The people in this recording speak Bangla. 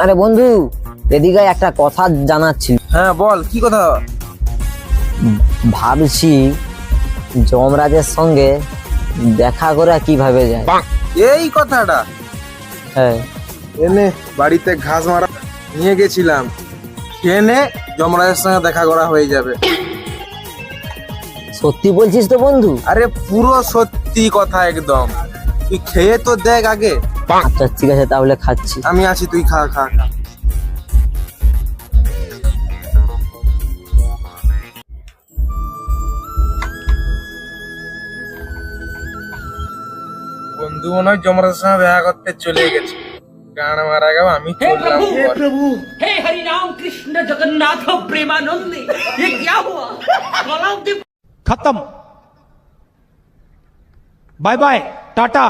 আরে বন্ধু, এদিকে একটা কথা জানাচ্ছি। হ্যাঁ বল, কি কথা? ভাবছি যমরাজের সঙ্গে দেখা করে কিভাবে যায়। এই কথাটা হ্যাঁ, এনে বাড়িতে ঘাস মারা নিয়ে গেছিলাম, খেয়ে যমরাজের সঙ্গে দেখা করা হয়ে যাবে। সত্যি বলছিস তো বন্ধু? আরে পুরো সত্যি কথা একদম। তুই খেয়ে তো দেখ আগে। আচ্ছা ঠিক আছে, তাহলে খাচ্ছি। আমি আছি, তুই খা খা খা। বন্ধু মনে হয় যমরাজের সঙ্গে দেখা করতে চলে গেছে। গান মারা গেল, আমি চললাম। हे प्रभु, हे हरि राम कृष्ण जगन्नाथ प्रेमानंद, ये क्या हुआ? खत्म। Bye bye, Tata.